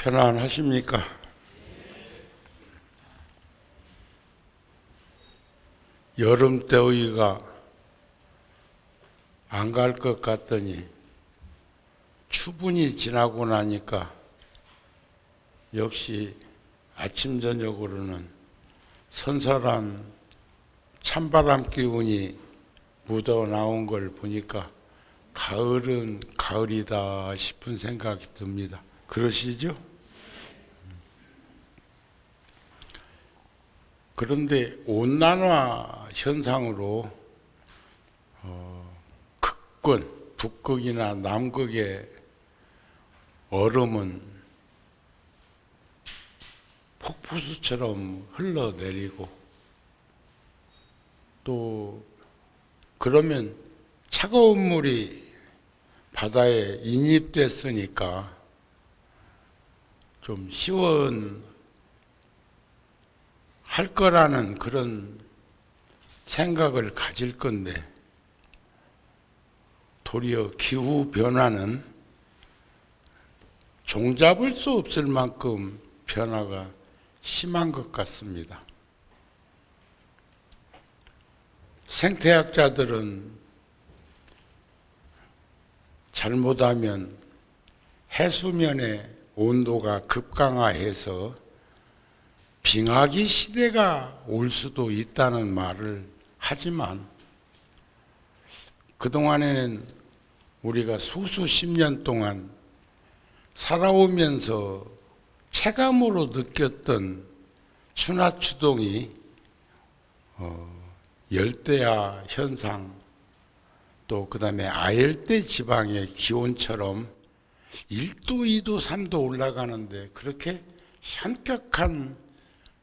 편안하십니까? 여름 더위가 안 갈 것 같더니 추분이 지나고 나니까 역시 아침 저녁으로는 선선한 찬바람 기운이 묻어 나온 걸 보니까 가을은 가을이다 싶은 생각이 듭니다. 그러시죠? 그런데 온난화 현상으로 극권, 북극이나 남극의 얼음은 폭포수처럼 흘러내리고 또 그러면 차가운 물이 바다에 인입됐으니까 좀 시원할 거라는 그런 생각을 가질 건데 도리어 기후 변화는 종잡을 수 없을 만큼 변화가 심한 것 같습니다. 생태학자들은 잘못하면 해수면의 온도가 급강하해서 빙하기 시대가 올 수도 있다는 말을 하지만 그동안에는 우리가 수십 년 동안 살아오면서 체감으로 느꼈던 추나추동이 열대야 현상 또 그 다음에 아열대 지방의 기온처럼 1도, 2도, 3도 올라가는데 그렇게 현격한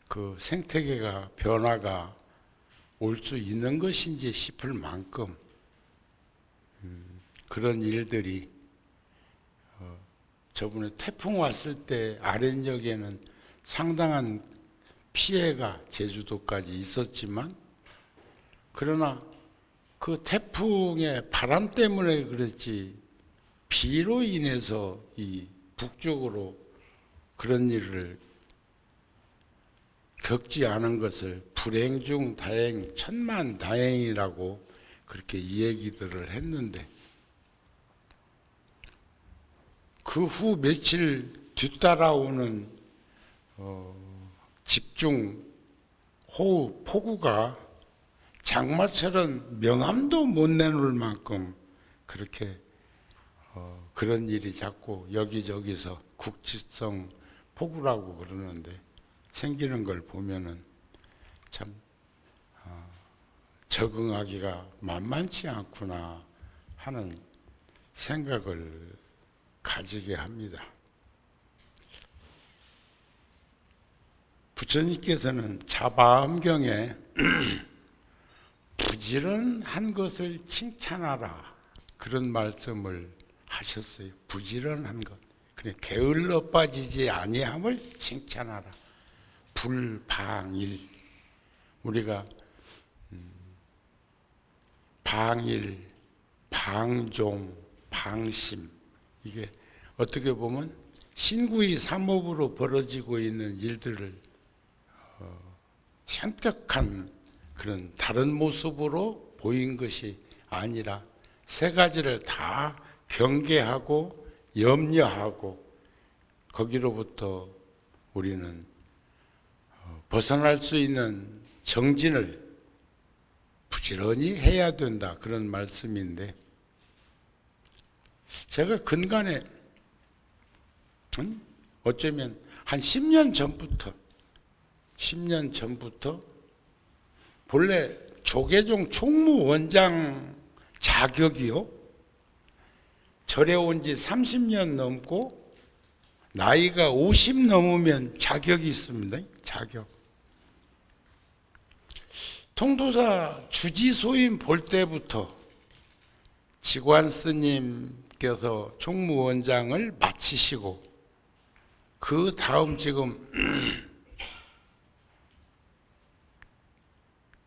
그 생태계가 변화가 올 수 있는 것인지 싶을 만큼 그런 일들이 저번에 태풍 왔을 때 아랫역에는 상당한 피해가 제주도까지 있었지만 그러나 그 태풍의 바람 때문에 그랬지 비로 인해서 이 북쪽으로 그런 일을 겪지 않은 것을 불행 중 다행, 천만 다행이라고 그렇게 이야기들을 했는데 그 후 며칠 뒤따라오는 집중 호우, 폭우가 장마철은 명함도 못 내놓을 만큼 그렇게 그런 일이 자꾸 여기저기서 국지성 폭우라고 그러는데 생기는 걸 보면은 참 적응하기가 만만치 않구나 하는 생각을 가지게 합니다. 부처님께서는 자바엄경에 부지런한 것을 칭찬하라 그런 말씀을 하셨어요. 부지런한 것. 그래 게을러 빠지지 아니함을 칭찬하라. 불방일. 우리가 방일, 방종, 방심 이게 어떻게 보면 신구의 삼업으로 벌어지고 있는 일들을 현격한 그런 다른 모습으로 보인 것이 아니라 세 가지를 다 경계하고 염려하고 거기로부터 우리는 벗어날 수 있는 정진을 부지런히 해야 된다 그런 말씀인데 제가 근간에 어쩌면 한 10년 전부터 본래 조계종 총무원장 자격이요 절에 온 지 30년 넘고 나이가 50 넘으면 자격이 있습니다. 자격. 통도사 주지소임 볼 때부터 지관 스님께서 총무원장을 마치시고 그 다음 지금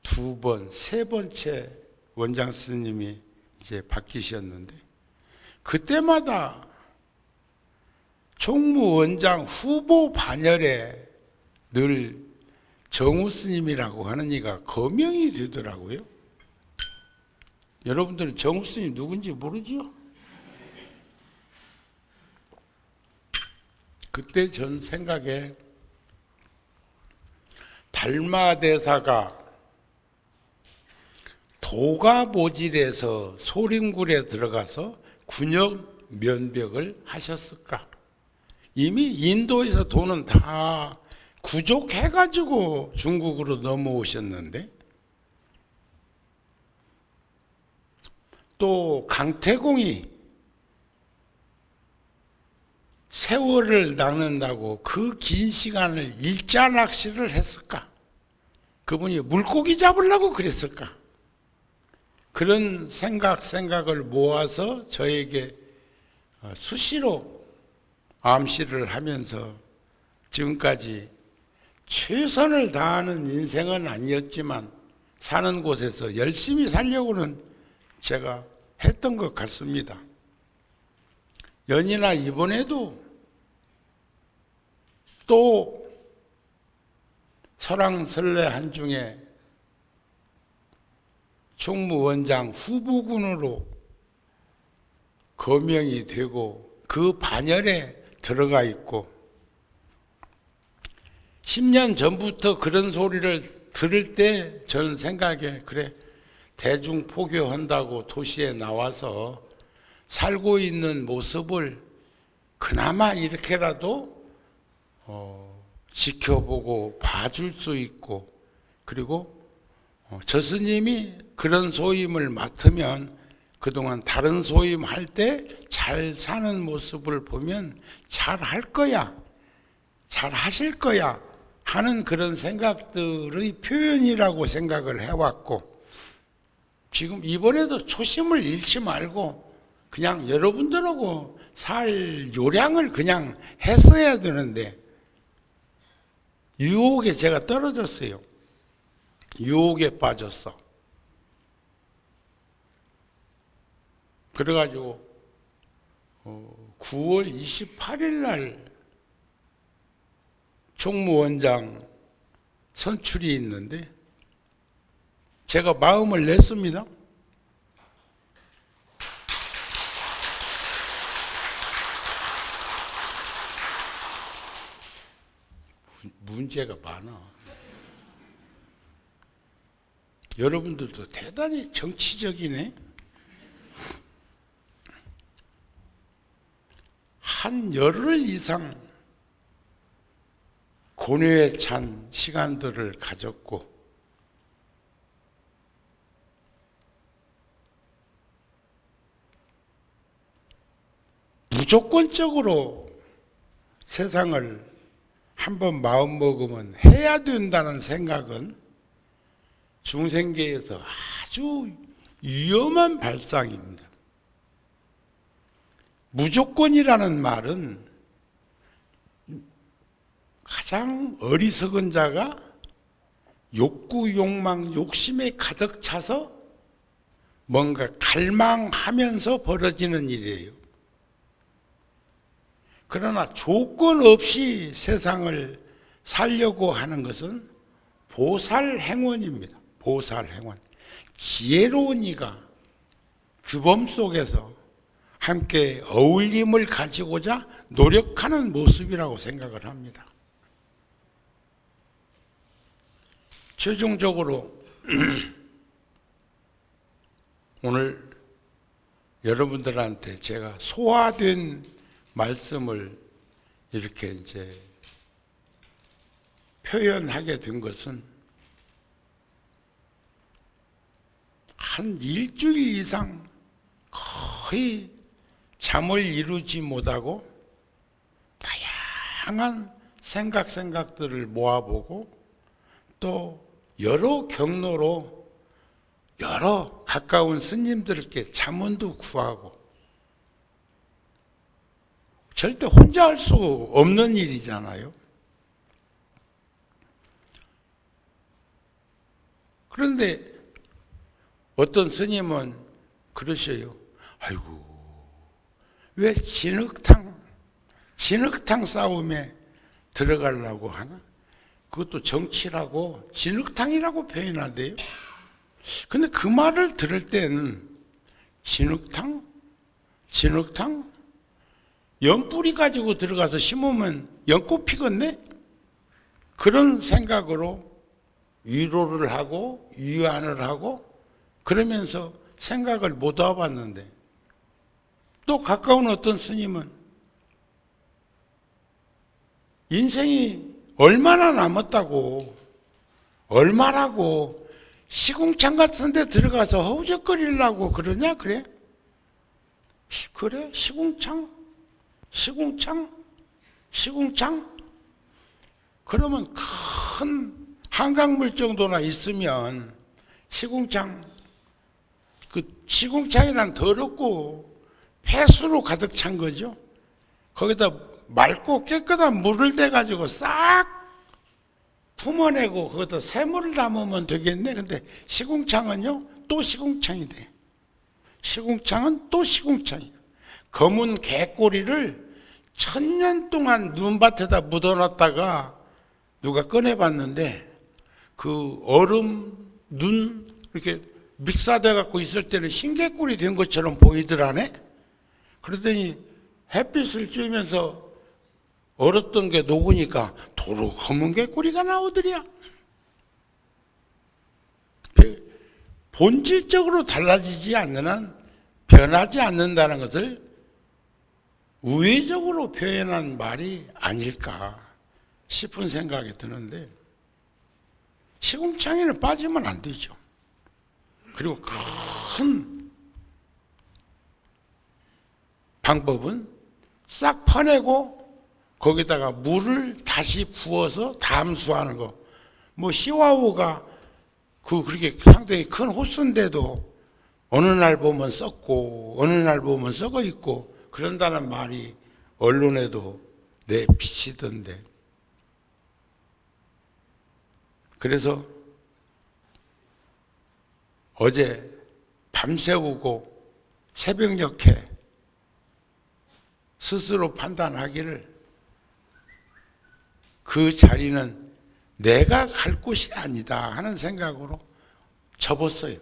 두 번, 세 번째 원장 스님이 이제 바뀌셨는데 그때마다 총무원장 후보 반열에 늘 정우 스님이라고 하는 이가 거명이 되더라고요. 여러분들은 정우 스님 누군지 모르죠? 그때 전 생각에 달마대사가 도가모질에서 소림굴에 들어가서 군역 면벽을 하셨을까? 이미 인도에서 돈은 다 구족해가지고 중국으로 넘어오셨는데, 또 강태공이 세월을 낚는다고 그 긴 시간을 일자 낚시를 했을까? 그분이 물고기 잡으려고 그랬을까? 그런 생각을 모아서 저에게 수시로 암시를 하면서 지금까지 최선을 다하는 인생은 아니었지만 사는 곳에서 열심히 살려고는 제가 했던 것 같습니다. 연이나 이번에도 또 설왕설래 한중에 총무원장 후보군으로 거명이 되고 그 반열에 들어가 있고, 10년 전부터 그런 소리를 들을 때 저는 생각에, 그래, 대중 포교한다고 도시에 나와서 살고 있는 모습을 그나마 이렇게라도 지켜보고 봐줄 수 있고, 그리고 저 스님이 그런 소임을 맡으면 그동안 다른 소임 할 때 잘 사는 모습을 보면 잘 할 거야, 잘 하실 거야 하는 그런 생각들의 표현이라고 생각을 해왔고, 지금 이번에도 초심을 잃지 말고 그냥 여러분들하고 살 요량을 그냥 했어야 되는데, 유혹에 제가 떨어졌어요. 유혹에 빠졌어. 그래가지고 9월 28일 날 총무원장 선출이 있는데 제가 마음을 냈습니다. 문제가 많아. 여러분들도 대단히 정치적이네. 한 열흘 이상 고뇌에 찬 시간들을 가졌고, 무조건적으로 세상을 한번 마음먹으면 해야 된다는 생각은 중생계에서 아주 위험한 발상입니다. 무조건이라는 말은 가장 어리석은 자가 욕구, 욕망, 욕심에 가득 차서 뭔가 갈망하면서 벌어지는 일이에요. 그러나 조건 없이 세상을 살려고 하는 것은 보살행원입니다. 보살행원. 지혜로운 이가 규범 속에서 함께 어울림을 가지고자 노력하는 모습이라고 생각을 합니다. 최종적으로 오늘 여러분들한테 제가 소화된 말씀을 이렇게 이제 표현하게 된 것은 한 일주일 이상 거의 잠을 이루지 못하고 다양한 생각들을 모아보고 또 여러 경로로 여러 가까운 스님들께 자문도 구하고, 절대 혼자 할 수 없는 일이잖아요. 그런데 어떤 스님은 그러셔요. 아이고, 왜 진흙탕 진흙탕 싸움에 들어가려고 하나? 그것도 정치라고 진흙탕이라고 표현하대요. 근데 그 말을 들을 때는 진흙탕? 연뿌리 가지고 들어가서 심으면 연꽃 피겠네? 그런 생각으로 위로를 하고 위안을 하고 그러면서 생각을 못 와봤는데, 또 가까운 어떤 스님은 인생이 얼마나 남았다고, 얼마라고 시궁창 같은 데 들어가서 허우적거리려고 그러냐? 그래? 시궁창? 그러면 큰 한강물 정도나 있으면 시궁창이란 더럽고 폐수로 가득 찬 거죠. 거기다 맑고 깨끗한 물을 대가지고 싹 품어내고 거기다 새물을 담으면 되겠네. 근데 시궁창은요, 또 시궁창이 돼. 시궁창은 또 시궁창이야. 검은 개꼬리를 1000년 동안 눈밭에다 묻어놨다가 누가 꺼내봤는데 그 얼음, 눈 이렇게 믹사돼 갖고 있을 때는 신개꿀이 된 것처럼 보이더라네. 그러더니 햇빛을 쬐면서 얼었던 게 녹으니까 도로 검은 개꿀이가 나오더랴. 본질적으로 달라지지 않는 한 변하지 않는다는 것을 우회적으로 표현한 말이 아닐까 싶은 생각이 드는데, 시궁창에는 빠지면 안 되죠. 그리고 큰 방법은 싹 퍼내고 거기다가 물을 다시 부어서 담수하는 거. 뭐 시와우가 그렇게 상당히 큰 호수인데도 어느 날 보면 썩고 어느 날 보면 썩어 있고 그런다는 말이 언론에도 내비치던데. 그래서 어제 밤새우고 새벽녘에 스스로 판단하기를 그 자리는 내가 갈 곳이 아니다 하는 생각으로 접었어요.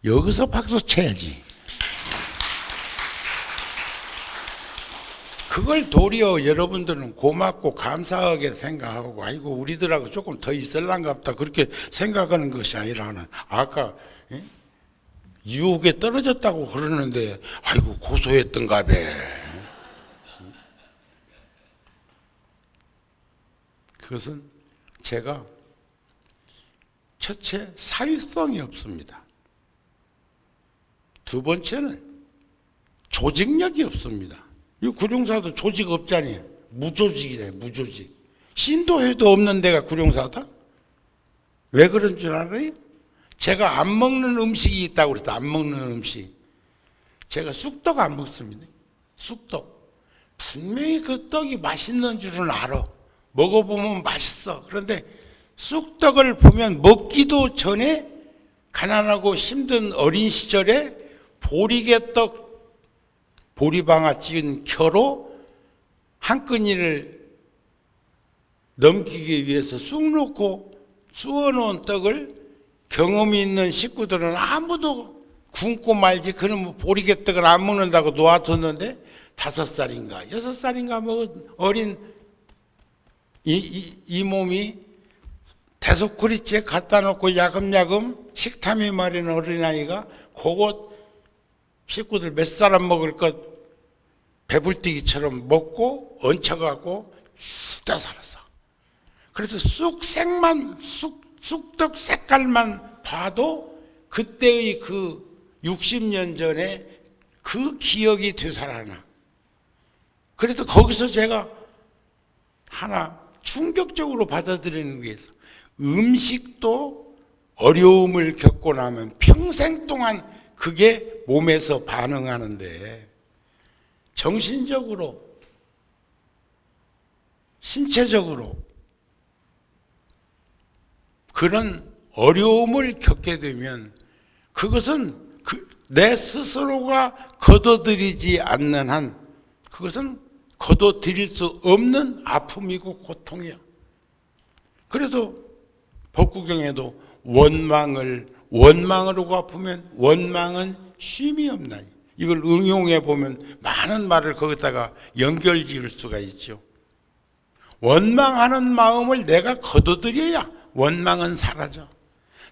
여기서 박수 쳐야지. 그걸 도리어 여러분들은 고맙고 감사하게 생각하고, 아이고 우리들하고 조금 더 있을란가 보다 그렇게 생각하는 것이 아니라는, 아까 유혹에 떨어졌다고 그러는데 아이고 고소했던가 봐. 그것은 제가 첫째 사회성이 없습니다. 두 번째는 조직력이 없습니다. 이 구룡사도 조직 없잖아요. 무조직이래요. 무조직. 신도회도 없는 데가 구룡사다? 왜 그런 줄 알아요? 제가 안 먹는 음식이 있다고 그랬다. 안 먹는 음식. 제가 쑥떡 안 먹습니다. 쑥떡. 분명히 그 떡이 맛있는 줄은 알아. 먹어보면 맛있어. 그런데 쑥떡을 보면 먹기도 전에 가난하고 힘든 어린 시절에 보리개떡, 보리방아 찌은 켜로 한 끈이를 넘기기 위해서 쑥 넣고 쑤어놓은 떡을 경험이 있는 식구들은 아무도 굶고 말지, 그는 뭐 보리개떡을 안 먹는다고 놓아뒀는데 5살인가 6살인가 먹은 어린 이 몸이 대소쿠리째 갖다 놓고 야금야금 식탐이 마른 어린아이가 그거 식구들 몇 사람 먹을 것 배불뛰기처럼 먹고 얹혀갖고 쭉 살았어. 그래서 쑥떡 색깔만 봐도 그때의 그 60년 전에 그 기억이 되살아나. 그래서 거기서 제가 하나 충격적으로 받아들이는 게 있어. 음식도 어려움을 겪고 나면 평생 동안 그게 몸에서 반응하는데, 정신적으로, 신체적으로 그런 어려움을 겪게 되면 그것은 내 스스로가 거둬들이지 않는 한 그것은 거둬들일 수 없는 아픔이고 고통이야. 그래도 법구경에도 원망으로 아프면 원망은 쉼이 없나니, 이걸 응용해 보면 많은 말을 거기다가 연결 지을 수가 있죠. 원망하는 마음을 내가 거둬들여야 원망은 사라져.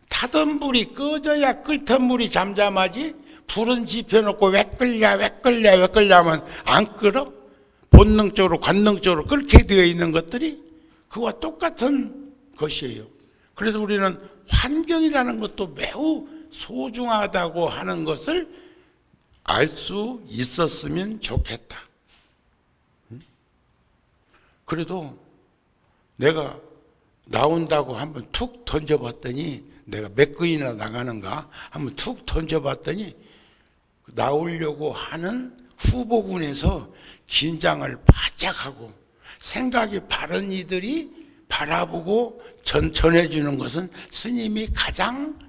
타던 불이 꺼져야 끓던 물이 잠잠하지, 불은 지펴놓고 왜 끓냐 하면 안 끓어? 본능적으로 관능적으로 끓게 되어 있는 것들이 그와 똑같은 것이에요. 그래서 우리는 환경이라는 것도 매우 소중하다고 하는 것을 알 수 있었으면 좋겠다. 그래도 내가 나온다고 한번 툭 던져봤더니, 내가 몇 건이나 나가는가 한번 툭 던져봤더니 나오려고 하는 후보군에서 긴장을 바짝 하고 생각이 바른 이들이 바라보고 전해주는 것은 스님이 가장,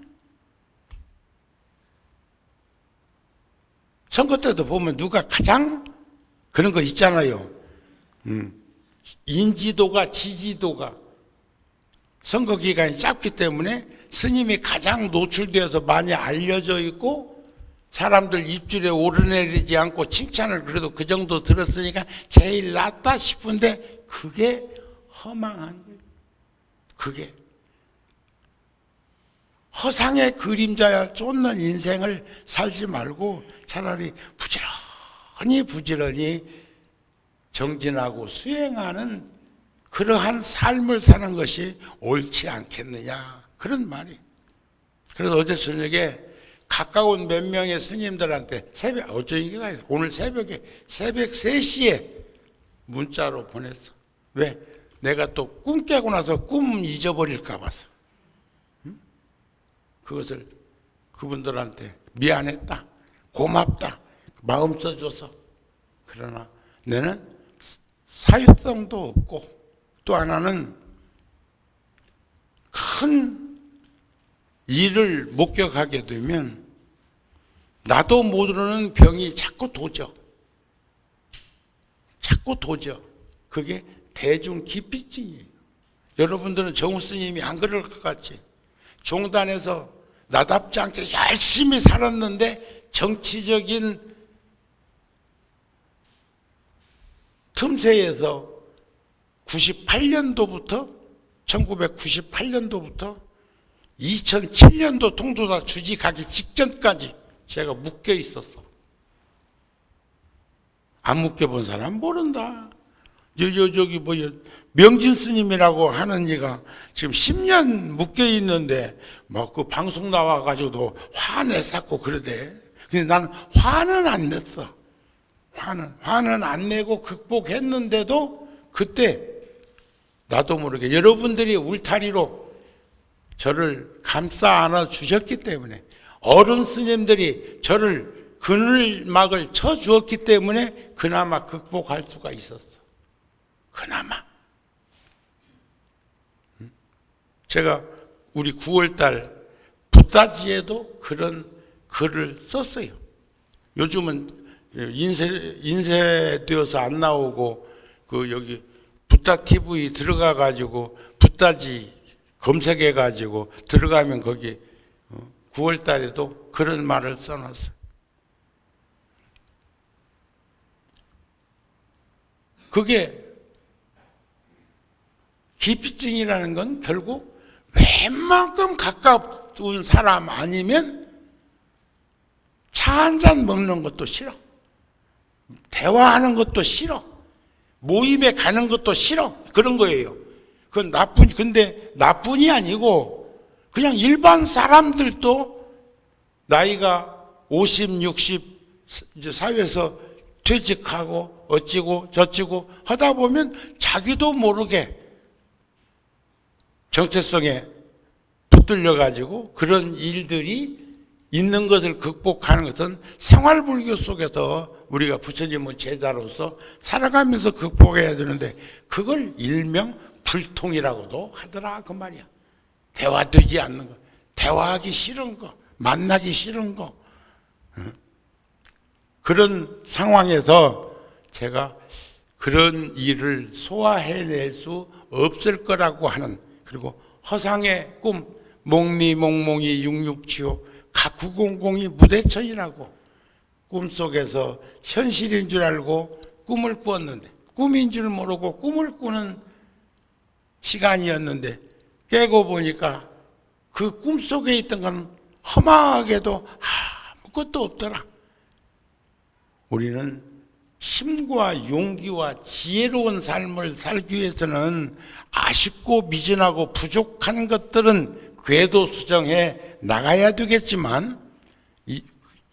선거 때도 보면 누가 가장 그런 거 있잖아요. 인지도가, 지지도가, 선거 기간이 짧기 때문에 스님이 가장 노출되어서 많이 알려져 있고, 사람들 입줄에 오르내리지 않고 칭찬을 그래도 그 정도 들었으니까 제일 낫다 싶은데, 그게 허망한 거예요. 그게 허상의 그림자야 쫓는 인생을 살지 말고 차라리 부지런히 정진하고 수행하는 그러한 삶을 사는 것이 옳지 않겠느냐, 그런 말이. 그래서 어제 저녁에 가까운 몇 명의 스님들한테 오늘 새벽에 새벽 3시에 문자로 보냈어. 왜? 내가 또 꿈 깨고 나서 꿈 잊어버릴까 봐서. 그것을 그분들한테 미안했다, 고맙다, 마음 써줘서. 그러나 나는 사유성도 없고, 또 하나는 큰 일을 목격하게 되면 나도 모르는 병이 자꾸 도져. 그게 대중 기피증이에요. 여러분들은 정우 스님이 안 그럴 것 같지? 종단에서 나답지 않게 열심히 살았는데 정치적인 틈새에서 1998년도부터 2007년도 통도사 주직하기 직전까지 제가 묶여 있었어. 안 묶여본 사람 모른다. 명진 스님이라고 하는 이가 지금 10년 묶여 있는데 막 그 방송 나와가지고도 화내었고 그러대. 근데 나는 화는 안 냈어. 화는 안 내고 극복했는데도 그때 나도 모르게 여러분들이 울타리로 저를 감싸 안아 주셨기 때문에, 어른 스님들이 저를 그늘막을 쳐 주었기 때문에 그나마 극복할 수가 있었어. 그나마. 제가 우리 9월달 붓다지에도 그런 글을 썼어요. 요즘은 인쇄되어서 안 나오고 여기 붓다 TV 들어가 가지고 붓다지 검색해 가지고 들어가면 거기 9월달에도 그런 말을 써놨어요. 그게 기피증이라는 건 결국 웬만큼 가까운 사람 아니면 차 한 잔 먹는 것도 싫어. 대화하는 것도 싫어. 모임에 가는 것도 싫어. 그런 거예요. 그건 근데 나뿐이 아니고 그냥 일반 사람들도 나이가 50, 60 이제 사회에서 퇴직하고 어찌고 저찌고 하다 보면 자기도 모르게 정체성에 붙들려 가지고 그런 일들이 있는 것을 극복하는 것은 생활불교 속에서 우리가 부처님의 제자로서 살아가면서 극복해야 되는데, 그걸 일명 불통이라고도 하더라 그 말이야. 대화되지 않는 거, 대화하기 싫은 거, 만나기 싫은 거. 그런 상황에서 제가 그런 일을 소화해낼 수 없을 거라고 하는, 그리고 허상의 꿈, 목리몽몽이 육육치요 가구공공이 무대천이라고, 꿈속에서 현실인 줄 알고 꿈을 꾸었는데, 꿈인 줄 모르고 꿈을 꾸는 시간이었는데 깨고 보니까 그 꿈속에 있던 건 허망하게도 아무것도 없더라. 우리는 힘과 용기와 지혜로운 삶을 살기 위해서는 아쉽고 미진하고 부족한 것들은 궤도수정해 나가야 되겠지만,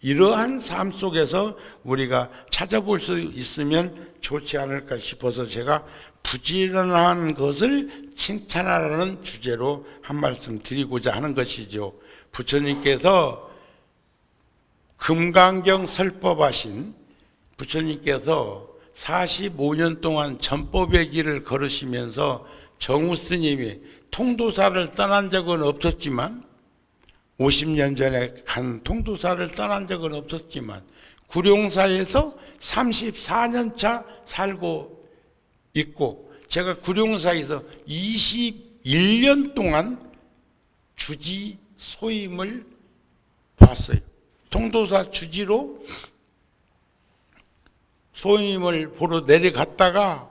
이러한 삶 속에서 우리가 찾아볼 수 있으면 좋지 않을까 싶어서 제가 부지런한 것을 칭찬하라는 주제로 한 말씀 드리고자 하는 것이죠. 부처님께서 금강경 설법하신 부처님께서 45년 동안 전법의 길을 걸으시면서 정우 스님이 통도사를 떠난 적은 없었지만, 50년 전에 간 통도사를 떠난 적은 없었지만 구룡사에서 34년 차 살고 있고, 제가 구룡사에서 21년 동안 주지 소임을 봤어요. 통도사 주지로 소임을 보러 내려갔다가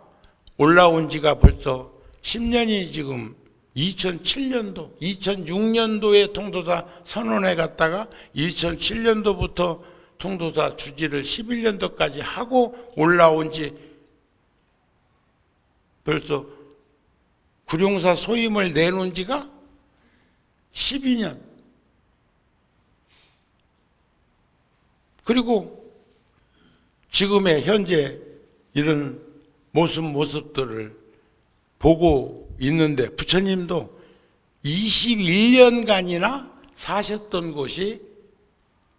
올라온 지가 벌써 10년이 지금 2007년도, 2006년도에 통도사 선언회 갔다가 2007년도부터 통도사 주지를 11년도까지 하고 올라온 지 벌써 구룡사 소임을 내놓은 지가 12년. 그리고 지금의 현재 이런 모습들을 보고 있는데, 부처님도 21년간이나 사셨던 곳이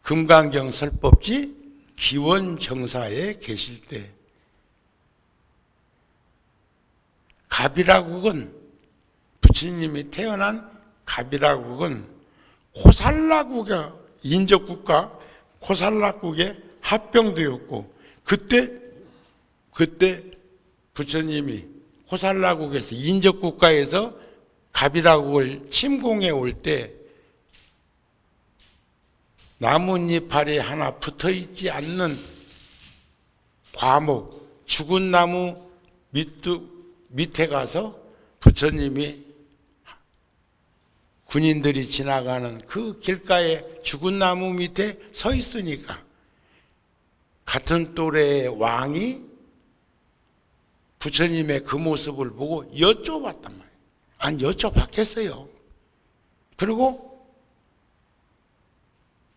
금강경 설법지 기원정사에 계실 때, 가비라국은, 부처님이 태어난 가비라국은 코살라국의 인접국가 코살라국의 합병되었고, 그때 부처님이 코살라국에서 인접국가에서 가비라국을 침공해 올 때 나뭇잎알이 하나 붙어있지 않는 과목, 죽은 나무 밑에 가서 부처님이 군인들이 지나가는 그 길가에 죽은 나무 밑에 서 있으니까 같은 또래의 왕이 부처님의 그 모습을 보고 여쭤봤단 말이에요. 안 여쭤봤겠어요. 그리고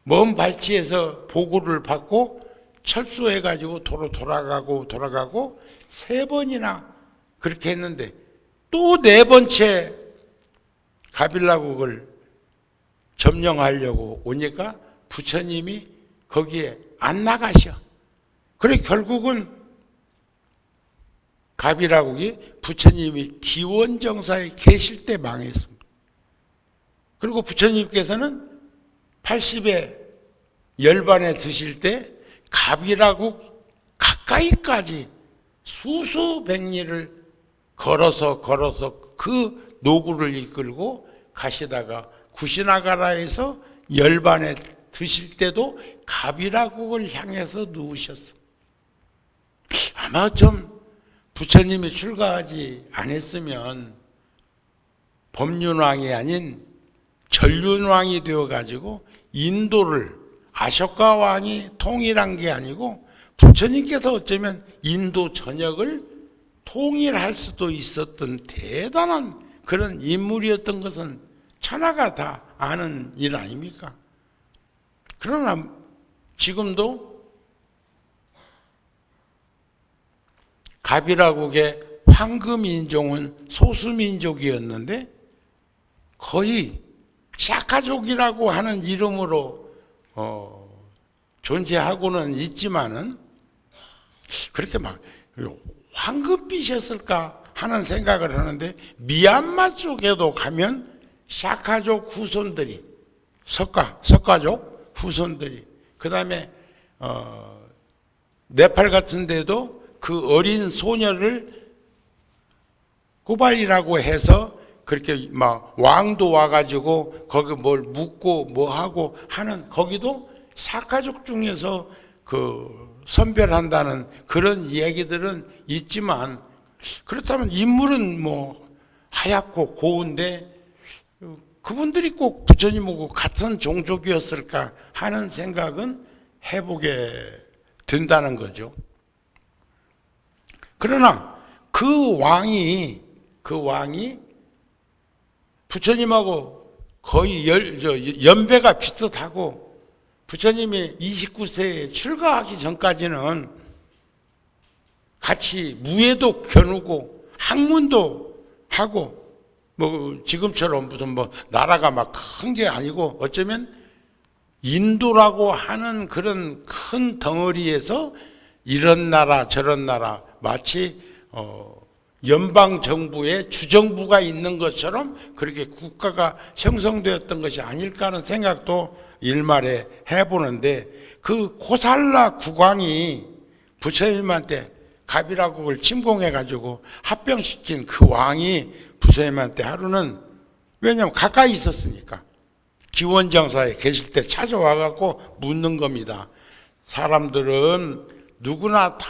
먼 발치에서 보고를 받고 철수해가지고 도로 돌아가고 3번이나 그렇게 했는데, 또 4번째 가빌라국을 점령하려고 오니까 부처님이 거기에 안 나가셔. 그래 결국은 가비라국이 부처님이 기원정사에 계실 때 망했습니다. 그리고 부처님께서는 80에 열반에 드실 때 가비라국 가까이까지 수수백리를 걸어서 그 노구를 이끌고 가시다가 구시나가라에서 열반에 드실 때도 가비라국을 향해서 누우셨습니다. 아마 좀 부처님이 출가하지 않았으면 법륜왕이 아닌 전륜왕이 되어가지고 인도를, 아쇼카 왕이 통일한 게 아니고 부처님께서 어쩌면 인도 전역을 통일할 수도 있었던 대단한 그런 인물이었던 것은 천하가 다 아는 일 아닙니까? 그러나 지금도 가비라국의 황금인종은 소수민족이었는데 거의 샤카족이라고 하는 이름으로 존재하고는 있지만은 그렇게 막 황금빛이었을까 하는 생각을 하는데, 미얀마 쪽에도 가면 샤카족 후손들이, 석가족 후손들이, 그 다음에 네팔 같은 데도 그 어린 소녀를 후발이라고 해서 그렇게 막 왕도 와가지고 거기 뭘 묻고 뭐 하고 하는, 거기도 사가족 중에서 그 선별한다는 그런 이야기들은 있지만, 그렇다면 인물은 뭐 하얗고 고운데 그분들이 꼭 부처님하고 같은 종족이었을까 하는 생각은 해보게 된다는 거죠. 그러나 그 왕이 부처님하고 거의 연배가 비슷하고, 부처님이 29세에 출가하기 전까지는 같이 무예도 겨누고 학문도 하고, 뭐 지금처럼 무슨 뭐 나라가 막 큰 게 아니고, 어쩌면 인도라고 하는 그런 큰 덩어리에서 이런 나라 저런 나라, 마치 연방 정부에 주정부가 있는 것처럼 그렇게 국가가 형성되었던 것이 아닐까 하는 생각도 일말에 해보는데, 그 코살라 국왕이 부처님한테 가비라국을 침공해가지고 합병시킨 그 왕이 부처님한테 하루는, 왜냐하면 가까이 있었으니까, 기원정사에 계실 때 찾아와갖고 묻는 겁니다. 사람들은 누구나 다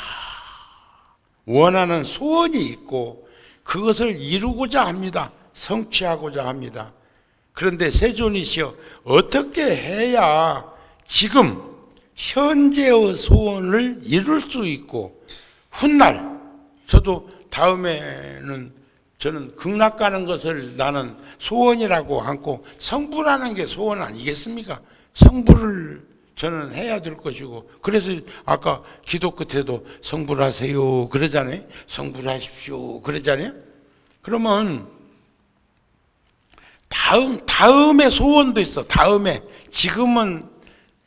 원하는 소원이 있고 그것을 이루고자 합니다. 성취하고자 합니다. 그런데 세존이시여, 어떻게 해야 지금 현재의 소원을 이룰 수 있고, 훗날 저도 다음에는 저는 극락 가는 것을 나는 소원이라고 않고, 성불하는 게 소원 아니겠습니까? 성불을 저는 해야 될 것이고, 그래서 아까 기도 끝에도 성불하세요 그러잖아요. 성불하십시오 그러잖아요. 그러면 다음의 소원도 있어. 다음에, 지금은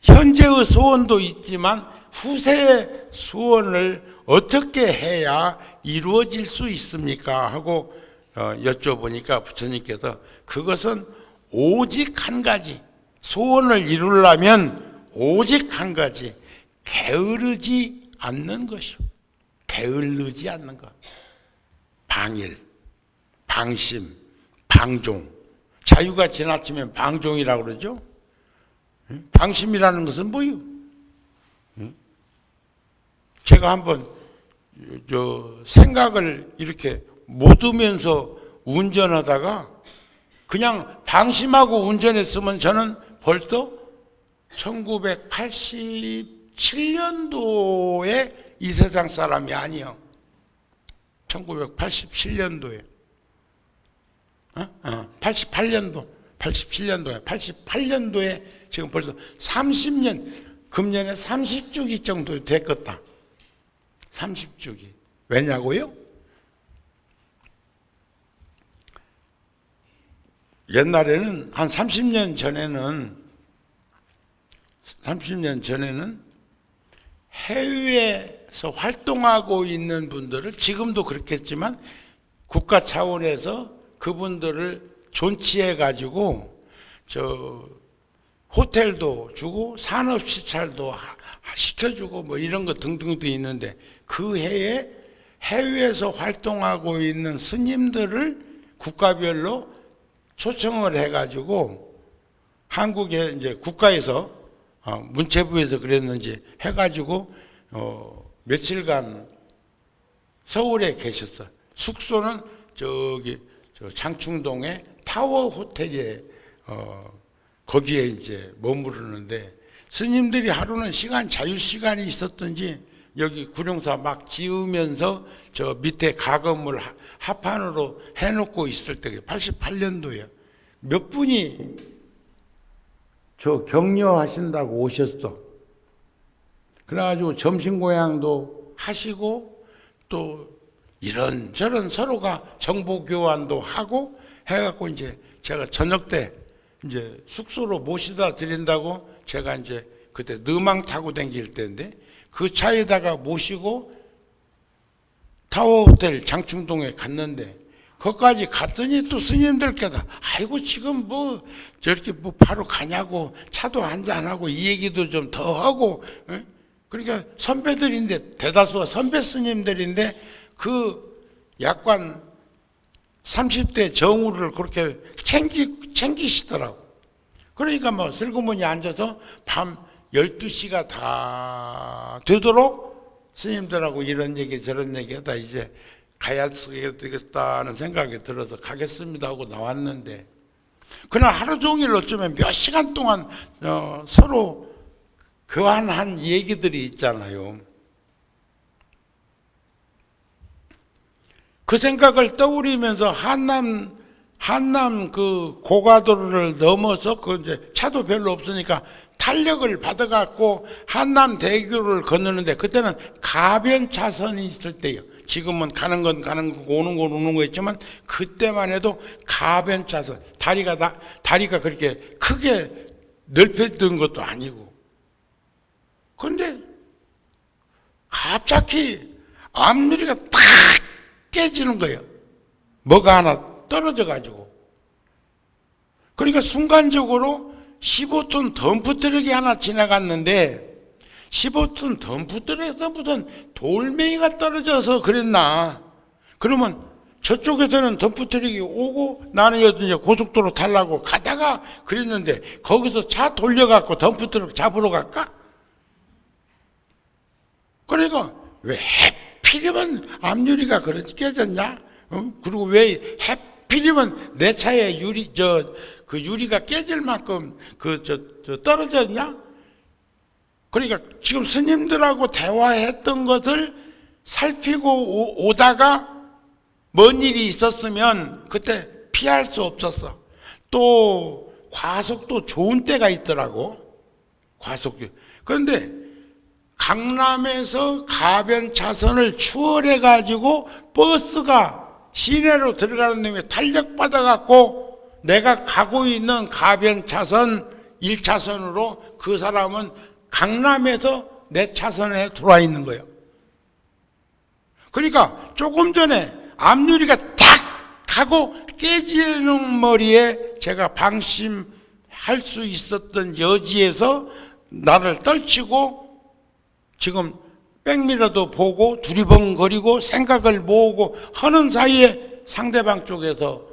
현재의 소원도 있지만 후세의 소원을 어떻게 해야 이루어질 수 있습니까 하고 여쭤보니까 부처님께서 그것은 오직 한 가지, 소원을 이루려면 오직 한 가지, 게으르지 않는 것이요. 게을르지 않는 것. 방일, 방심, 방종. 자유가 지나치면 방종이라고 그러죠. 방심이라는 것은 뭐예요? 제가 한번 생각을 이렇게 못 하면서 운전하다가 그냥 방심하고 운전했으면 저는 벌써 1987년도에 이 세상 사람이 아니요. 1987년도에 88년도에 지금 벌써 30년, 금년에 30주기 정도 됐겠다. 30주기. 왜냐고요? 옛날에는 한 30년 전에는 해외에서 활동하고 있는 분들을, 지금도 그렇겠지만 국가 차원에서 그분들을 존치해 가지고 호텔도 주고 산업시찰도 시켜주고 뭐 이런 거 등등도 있는데, 그 해에 해외에서 활동하고 있는 스님들을 국가별로 초청을 해가지고, 한국에 이제 국가에서 문체부에서 그랬는지 해가지고 며칠간 서울에 계셨어. 숙소는 저기 장충동의 타워 호텔에 거기에 이제 머무르는데, 스님들이 하루는 자유 시간이 있었던지 여기 구룡사 막 지으면서 저 밑에 가건물 합판으로 해놓고 있을 때, 88년도에 몇 분이 저 격려하신다고 오셨어. 그래가지고 점심고양도 하시고 또 이런저런 서로가 정보 교환도 하고 해갖고, 이제 제가 저녁 때 이제 숙소로 모시다 드린다고, 제가 이제 그때 느망 타고 다닐 때인데 그 차에다가 모시고 타워호텔 장충동에 갔는데, 거기까지 갔더니 또 스님들께서 아이고 지금 뭐 저렇게 뭐 바로 가냐고, 차도 한잔하고 이 얘기도 좀 더 하고, 그러니까 선배들인데, 대다수가 선배 스님들인데 그 약관 30대 정우를 그렇게 챙기시더라고. 그러니까 뭐 슬그머니 앉아서 밤 12시가 다 되도록 스님들하고 이런 얘기 저런 얘기 하다 이제 가야 되겠다는 생각이 들어서 가겠습니다 하고 나왔는데, 그날 하루 종일 어쩌면 몇 시간 동안 서로 교환한 얘기들이 있잖아요. 그 생각을 떠올리면서 한남 그 고가도로를 넘어서 그 이제 차도 별로 없으니까 탄력을 받아갖고 한남 대교를 건너는데, 그때는 가변 차선이 있을 때요. 지금은 가는 건 가는 거고 오는 건 오는 거였지만 그때만 해도 가변 차선, 다리가 그렇게 크게 넓혔던 것도 아니고. 그런데 갑자기 앞유리가 탁 깨지는 거예요. 뭐가 하나 떨어져 가지고. 그러니까 순간적으로 15톤 덤프트럭이 하나 지나갔는데, 15톤 덤프트럭에서 무슨 돌멩이가 떨어져서 그랬나. 그러면 저쪽에서는 덤프트럭이 오고 나는 이제 고속도로 타려고 가다가 그랬는데 거기서 차 돌려갖고 덤프트럭 잡으러 갈까? 그러니까 왜 해필이면 앞유리가 그렇게 깨졌냐? 그리고 왜 해필이면 내 차에 그 유리가 깨질 만큼 떨어졌냐? 그러니까 지금 스님들하고 대화했던 것을 살피고 오다가 뭔 일이 있었으면 그때 피할 수 없었어. 또 과속도 좋은 때가 있더라고. 과속도. 그런데 강남에서 가변 차선을 추월해 가지고 버스가 시내로 들어가는 놈이 탄력받아 갖고 내가 가고 있는 가변 차선 1차선으로 그 사람은 강남에서 내 차선에 들어와 있는 거예요. 그러니까 조금 전에 앞유리가 탁 하고 깨지는 머리에 제가 방심할 수 있었던 여지에서 나를 떨치고 지금 백미러도 보고 두리번거리고 생각을 모으고 하는 사이에 상대방 쪽에서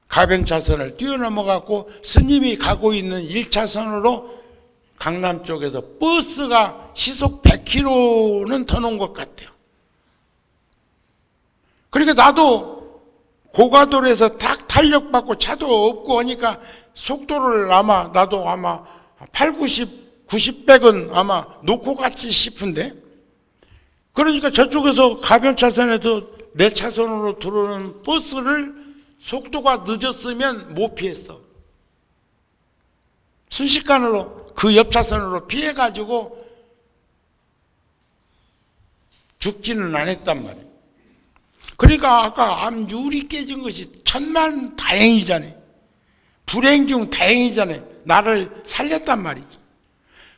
가변 차선을 뛰어넘어 갖고 스님이 가고 있는 1차선으로 강남 쪽에서 버스가 시속 100km는 더 놓은 것 같아요. 그러니까 나도 고가도로에서 탁 탄력받고 차도 없고 하니까 속도를 나도 아마 8, 90, 100은 아마 놓고 갔지 싶은데, 그러니까 저쪽에서 가변 차선에서 내 차선으로 들어오는 버스를 속도가 늦었으면 못 피했어. 순식간으로 그 옆 차선으로 피해가지고 죽지는 않았단 말이에요. 그러니까 아까 앞 유리 깨진 것이 천만 다행이잖아요. 불행 중 다행이잖아요. 나를 살렸단 말이지.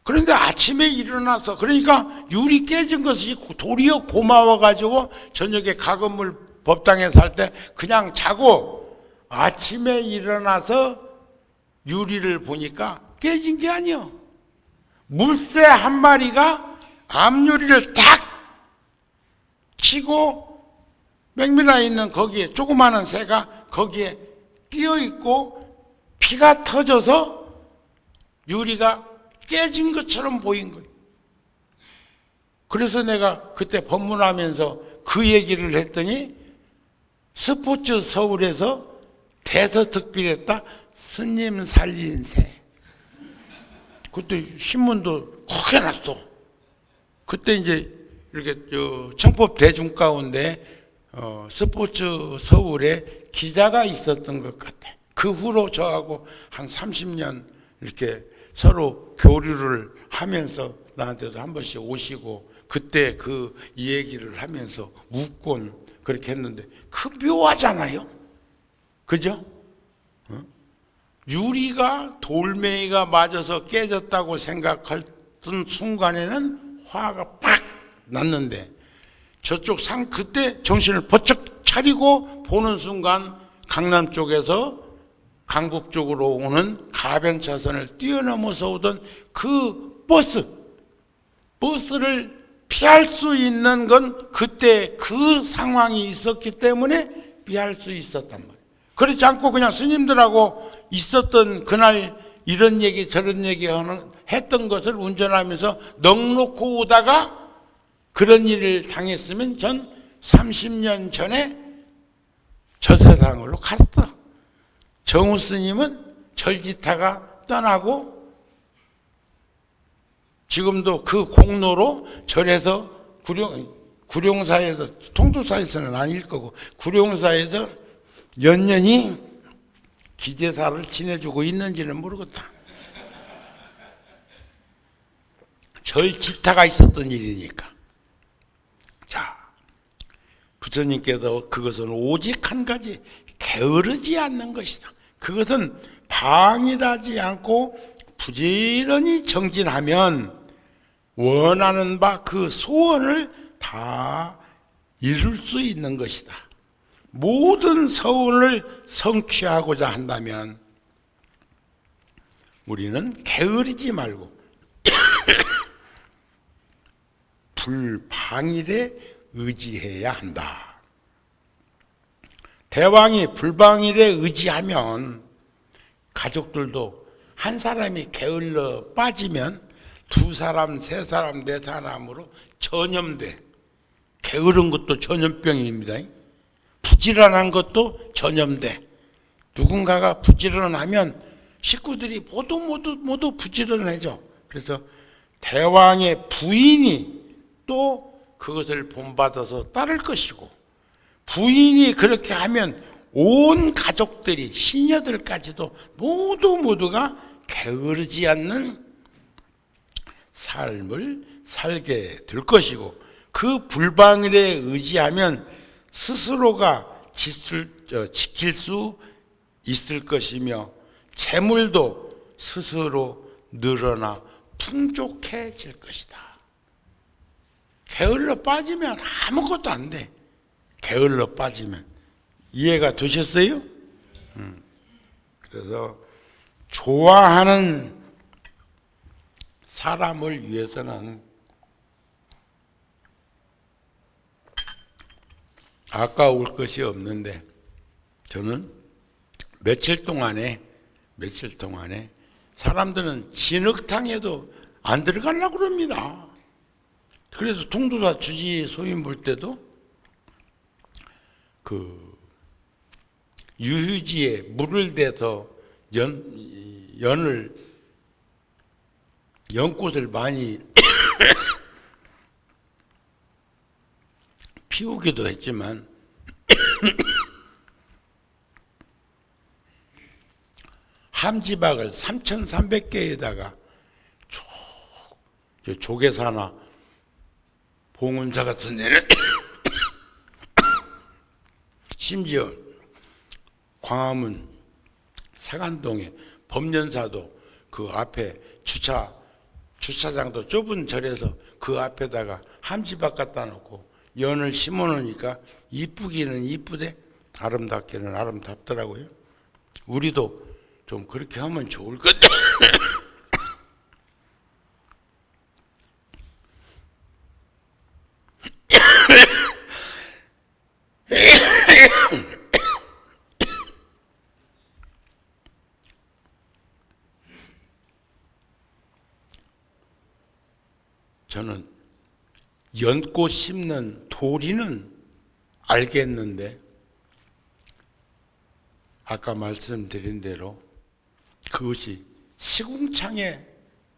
그런데 아침에 일어나서, 그러니까 유리 깨진 것이 도리어 고마워가지고 저녁에 가건물 법당에 살 때 그냥 자고 아침에 일어나서 유리를 보니까 깨진 게 아니요. 물새 한 마리가 앞유리를 탁 치고 맥미라에 있는 거기에 조그마한 새가 거기에 끼어 있고 피가 터져서 유리가 깨진 것처럼 보인 거예요. 그래서 내가 그때 법문하면서 그 얘기를 했더니 스포츠 서울에서 대서특필했다. 스님 살린 새. 그때 신문도 크게 났어. 그때 이제 이렇게 청법 대중 가운데 스포츠 서울에 기자가 있었던 것 같아. 그 후로 저하고 한 30년 이렇게 서로 교류를 하면서 나한테도 한 번씩 오시고 그때 그 얘기를 하면서 웃곤 그렇게 했는데 그 묘하잖아요. 그죠? 유리가 돌멩이가 맞아서 깨졌다고 생각했던 순간에는 화가 팍 났는데 저쪽 그때 정신을 번쩍 차리고 보는 순간 강남 쪽에서 강북 쪽으로 오는 가변 차선을 뛰어넘어서 오던 그 버스, 버스를 피할 수 있는 건 그때 그 상황이 있었기 때문에 피할 수 있었단 말이에요. 그렇지 않고 그냥 스님들하고 있었던 그날 이런 얘기 저런 얘기 했던 것을 운전하면서 넋놓고 오다가 그런 일을 당했으면 전 30년 전에 저 세상으로 갔다. 정우 스님은 절지타가 떠나고 지금도 그 공로로 절에서 구룡사에서, 통도사에서는 아닐 거고 구룡사에서 연년이 기제사를 지내주고 있는지는 모르겠다. 절지타가 있었던 일이니까. 자, 부처님께서 그것은 오직 한 가지, 게으르지 않는 것이다. 그것은 방일하지 않고 부지런히 정진하면 원하는 바 그 소원을 다 이룰 수 있는 것이다. 모든 소원을 성취하고자 한다면 우리는 게으르지 말고 불방일에 의지해야 한다. 대왕이 불방일에 의지하면 가족들도 한 사람이 게을러 빠지면 두 사람, 세 사람, 네 사람으로 전염돼. 게으른 것도 전염병입니다. 부지런한 것도 전염돼. 누군가가 부지런하면 식구들이 모두 부지런해져. 그래서 대왕의 부인이 또 그것을 본받아서 따를 것이고, 부인이 그렇게 하면 온 가족들이, 시녀들까지도 모두가 게으르지 않는 삶을 살게 될 것이고, 그 불방일에 의지하면 스스로가 지킬 수 있을 것이며 재물도 스스로 늘어나 풍족해질 것이다. 게을러 빠지면 아무것도 안 돼. 게을러 빠지면. 이해가 되셨어요? 그래서 좋아하는 사람을 위해서는 아까울 것이 없는데, 저는 며칠 동안에 사람들은 진흙탕에도 안 들어가려고 그럽니다. 그래서 통도사 주지 소임 볼 때도 그 유휴지에 물을 대서 연꽃을 많이 피우기도 했지만 함지박을 3,300개에다가 조계사나 봉은사 같은 데는 심지어 광화문 사간동에 법련사도 그 앞에 주차장도 좁은 절에서 그 앞에다가 함지박 갖다 놓고 연을 심어 놓으니까 이쁘기는 이쁘대, 아름답기는 아름답더라고요. 우리도 좀 그렇게 하면 좋을 것 같아. 저는 연꽃 심는 도리는 알겠는데 아까 말씀드린 대로 그것이 시궁창에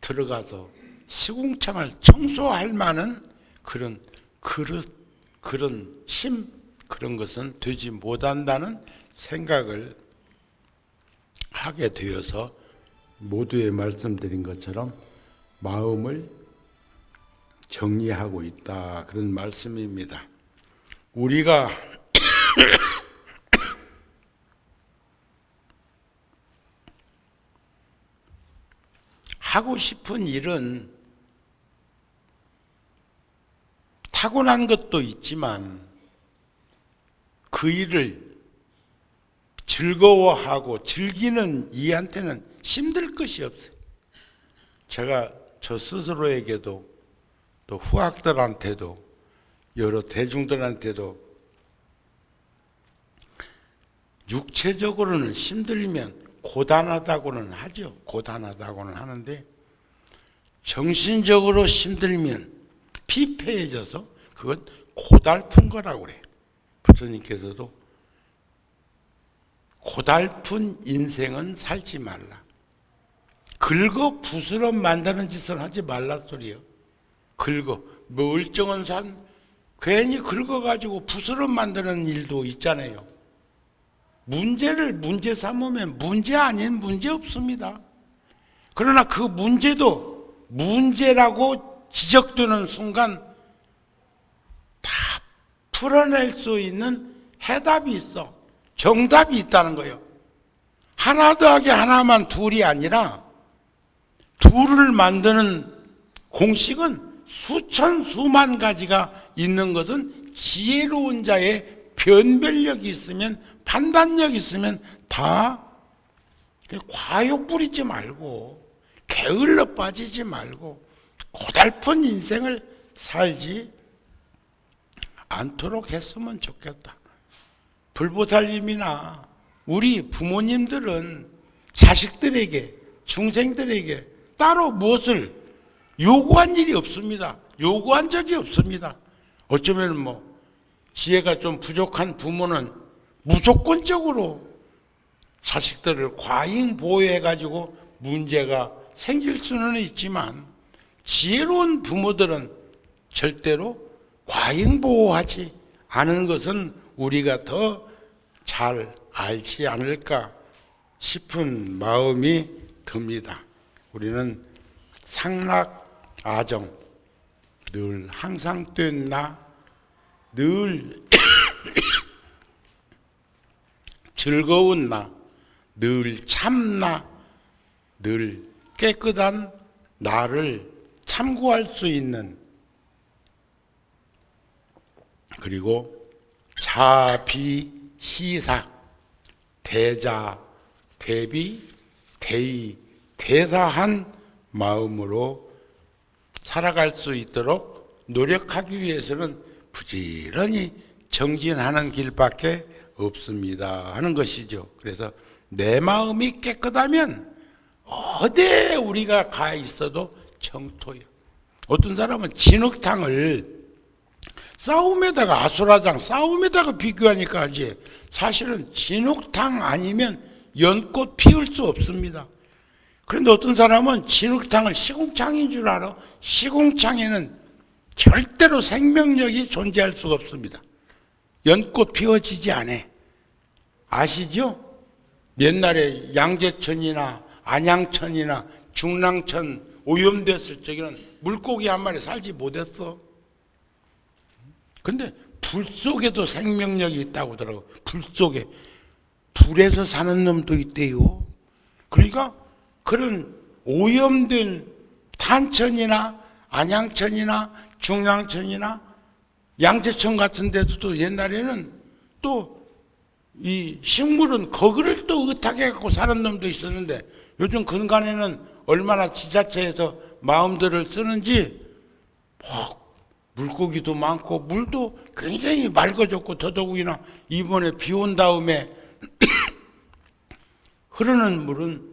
들어가서 시궁창을 청소할 만한 그런 그릇, 그런 그런 것은 되지 못한다는 생각을 하게 되어서 모두에 말씀드린 것처럼 마음을 정리하고 있다, 그런 말씀입니다. 우리가 하고 싶은 일은 타고난 것도 있지만 그 일을 즐거워하고 즐기는 이한테는 힘들 것이 없어요. 제가 저 스스로에게도 또 후학들한테도 여러 대중들한테도 육체적으로는 힘들면 고단하다고는 하죠. 고단하다고는 하는데 정신적으로 힘들면 피폐해져서 그건 고달픈 거라고 그래요. 부처님께서도 고달픈 인생은 살지 말라. 긁어 부스럼 만드는 짓을 하지 말라 소리요. 긁어 멀쩡한 산 괜히 긁어가지고 부스럼 만드는 일도 있잖아요. 문제를 문제 삼으면 문제 아닌 문제 없습니다. 그러나 그 문제도 문제라고 지적되는 순간 다 풀어낼 수 있는 해답이 있어. 정답이 있다는 거예요. 하나 더하기 하나만 둘이 아니라 둘을 만드는 공식은 수천 수만 가지가 있는 것은 지혜로운 자의 변별력이 있으면 판단력이 있으면 다 과욕 부리지 말고 게을러 빠지지 말고 고달픈 인생을 살지 않도록 했으면 좋겠다. 불보살님이나 우리 부모님들은 자식들에게 중생들에게 따로 무엇을 요구한 일이 없습니다. 요구한 적이 없습니다. 어쩌면 지혜가 좀 부족한 부모는 무조건적으로 자식들을 과잉 보호해가지고 문제가 생길 수는 있지만 지혜로운 부모들은 절대로 과잉 보호하지 않은 것은 우리가 더 잘 알지 않을까 싶은 마음이 듭니다. 우리는 상락 아정, 늘 항상 된 나, 늘 즐거운 나, 늘 참나, 늘 깨끗한 나를 참고할 수 있는, 그리고 자비시사, 대자, 대비, 대의, 대사한 마음으로 살아갈 수 있도록 노력하기 위해서는 부지런히 정진하는 길밖에 없습니다 하는 것이죠. 그래서 내 마음이 깨끗하면 어디에 우리가 가 있어도 정토요. 어떤 사람은 진흙탕을 싸움에다가 아수라장 싸움에다가 비교하니까 이제 사실은 진흙탕 아니면 연꽃 피울 수 없습니다. 그런데 어떤 사람은 진흙탕을 시궁창인 줄 알아. 시궁창에는 절대로 생명력이 존재할 수가 없습니다. 연꽃 피워지지 않아. 아시죠? 옛날에 양재천이나 안양천이나 중랑천 오염됐을 적에는 물고기 한 마리 살지 못했어. 근데 불 속에도 생명력이 있다고 하더라고. 불 속에. 불에서 사는 놈도 있대요. 그러니까 그런 오염된 탄천이나 안양천이나 중랑천이나 양재천 같은 데도 또 옛날에는 또 이 식물은 거기를 또 의탁해 갖고 사는 놈도 있었는데 요즘 근간에는 얼마나 지자체에서 마음들을 쓰는지 물고기도 많고 물도 굉장히 맑아졌고 더더욱이나 이번에 비 온 다음에 흐르는 물은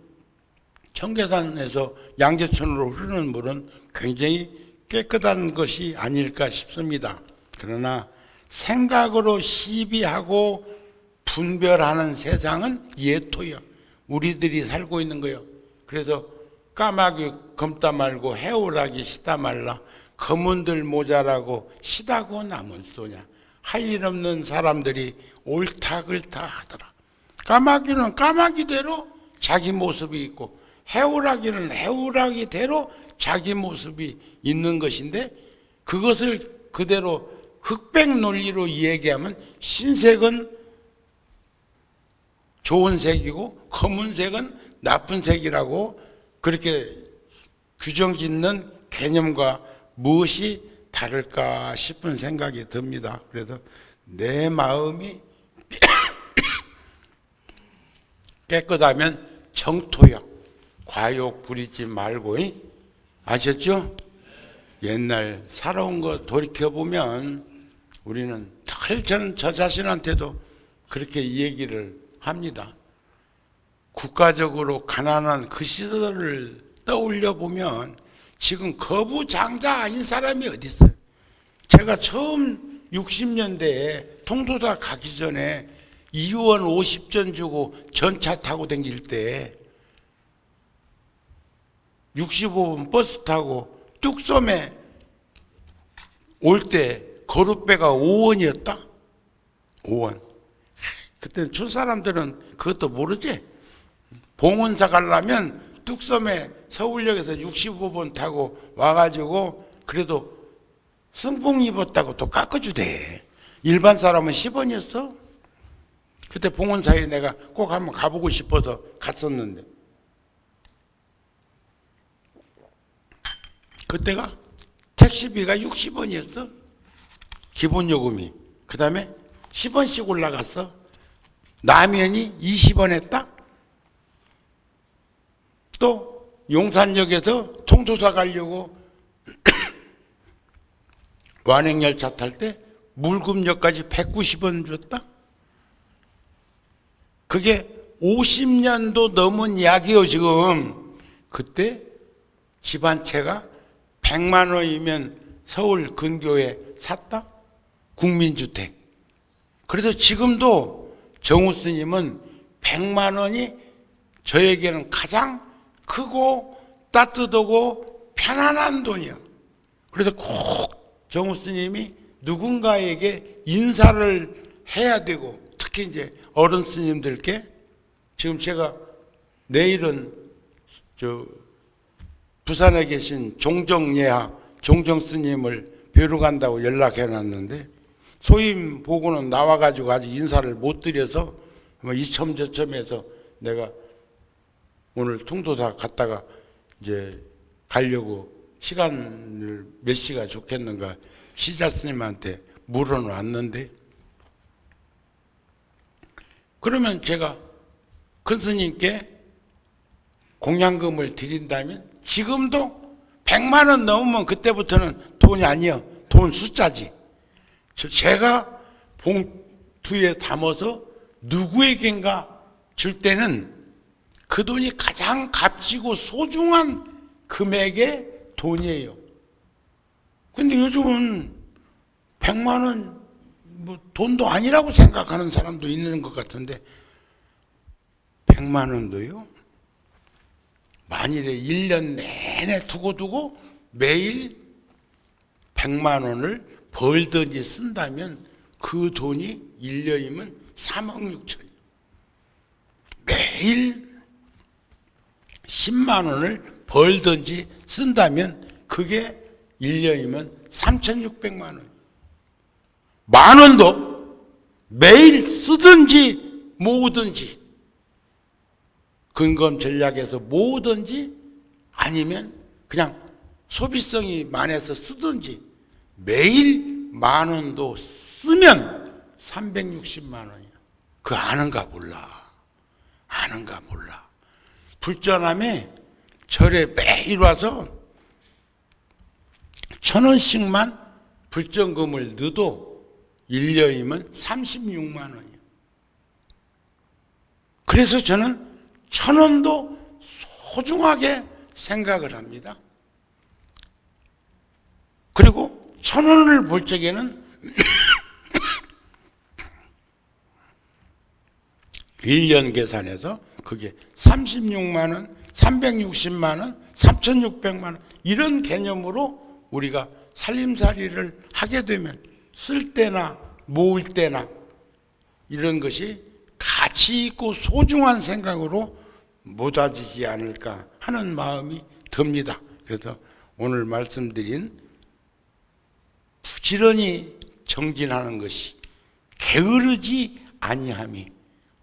청계산에서 양재천으로 흐르는 물은 굉장히 깨끗한 것이 아닐까 싶습니다. 그러나 생각으로 시비하고 분별하는 세상은 예토요. 우리들이 살고 있는 거요. 그래서 까마귀 검다 말고 해오라기 시다 말라. 검은들 모자라고 시다고 남을 쏘냐. 할 일 없는 사람들이 옳다글다 하더라. 까마귀는 까마귀대로 자기 모습이 있고 해오라기는 해오라기대로 자기 모습이 있는 것인데 그것을 그대로 흑백 논리로 얘기하면 흰색은 좋은 색이고 검은색은 나쁜 색이라고 그렇게 규정짓는 개념과 무엇이 다를까 싶은 생각이 듭니다. 그래서 내 마음이 깨끗하면 정토요. 과욕 부리지 말고 아셨죠? 옛날 살아온 거 돌이켜보면 우리는 저는 저 자신한테도 그렇게 얘기를 합니다. 국가적으로 가난한 그 시절을 떠올려 보면 지금 거부장자 아닌 사람이 어디 있어요? 제가 처음 60년대에 통도사 가기 전에 2원 50전 주고 전차 타고 다닐 때 65분 버스 타고 뚝섬에 올 때 거룻배가 5원이었다? 5원. 그때는 촌 사람들은 그것도 모르지. 봉은사 가려면 뚝섬에 서울역에서 65번 타고 와가지고 그래도 승복 입었다고 또 깎아주대. 일반 사람은 10원이었어. 그때 봉은사에 내가 꼭 한번 가보고 싶어서 갔었는데 그때가 택시비가 60원이었어. 기본 요금이. 그 다음에 10원씩 올라갔어. 라면이 20원 했다. 또 용산역에서 통도사 가려고 완행열차 탈 때 물금역까지 190원 줬다. 그게 50년도 넘은 이야기요 지금. 그때 집 한 채가 100만 원이면 서울 근교에 샀다. 국민주택. 그래서 지금도 정우 스님은 100만 원이 저에게는 가장 크고 따뜻하고 편안한 돈이야. 그래서 꼭 정우 스님이 누군가에게 인사를 해야 되고, 특히 이제 어른 스님들께, 지금 제가 내일은 부산에 계신 종정예하 종정 스님을 뵈러 간다고 연락해 놨는데, 소임 보고는 나와가지고 아직 인사를 못 드려서 이첨저첨해서 내가 오늘 통도사 갔다가 이제 가려고 시간을 몇 시가 좋겠는가 시자 스님한테 물어놨는데, 그러면 제가 큰 스님께 공양금을 드린다면 지금도 100만 원 넘으면 그때부터는 돈이 아니에요. 돈 숫자지. 제가 봉투에 담아서 누구에겐가 줄 때는 그 돈이 가장 값지고 소중한 금액의 돈이에요. 근데 요즘은 100만 원 뭐 돈도 아니라고 생각하는 사람도 있는 것 같은데, 100만 원도요? 만일에 1년 내내 두고 매일 100만 원을 벌든지 쓴다면 그 돈이 1년이면 3억 6천이요. 매일 10만 원을 벌든지 쓴다면 그게 1년이면 3,600만 원. 만 원도 매일 쓰든지 모으든지, 근검 전략에서 모으든지 아니면 그냥 소비성이 많아서 쓰든지, 매일 만 원도 쓰면 360만 원이야. 그거 아는가 몰라. 아는가 몰라. 불전함에 절에 매일 와서 1,000원씩만 불전금을 넣어도 1년이면 36만 원이야. 그래서 저는 1,000원도 소중하게 생각을 합니다. 그리고 1,000원을 볼 적에는 1년 계산해서 그게 36만 원, 360만 원, 3,600만 원 이런 개념으로 우리가 살림살이를 하게 되면 쓸 때나 모을 때나 이런 것이 가치 있고 소중한 생각으로 모아지지 않을까 하는 마음이 듭니다. 그래서 오늘 말씀드린 부지런히 정진하는 것이 게으르지 아니함이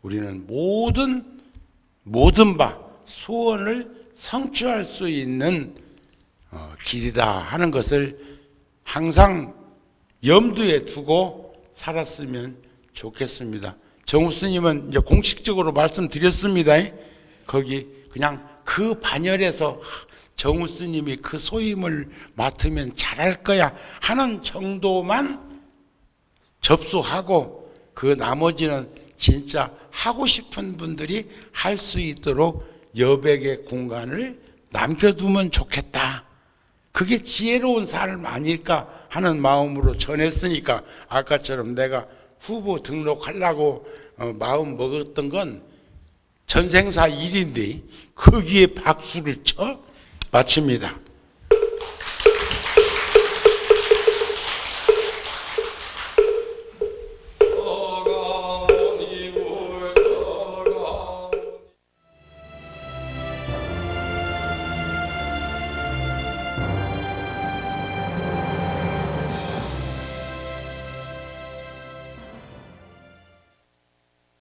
우리는 모든 바 소원을 성취할 수 있는 길이다 하는 것을 항상 염두에 두고 살았으면 좋겠습니다. 정우 스님은 이제 공식적으로 말씀드렸습니다. 거기 그냥 그 반열에서 정우 스님이 그 소임을 맡으면 잘할 거야 하는 정도만 접수하고 그 나머지는 진짜 하고 싶은 분들이 할 수 있도록 여백의 공간을 남겨두면 좋겠다. 그게 지혜로운 삶 아닐까 하는 마음으로 전했으니까 아까처럼 내가 후보 등록하려고 마음 먹었던 건 전생사 일인데 거기에 박수를 쳐? 마칩니다.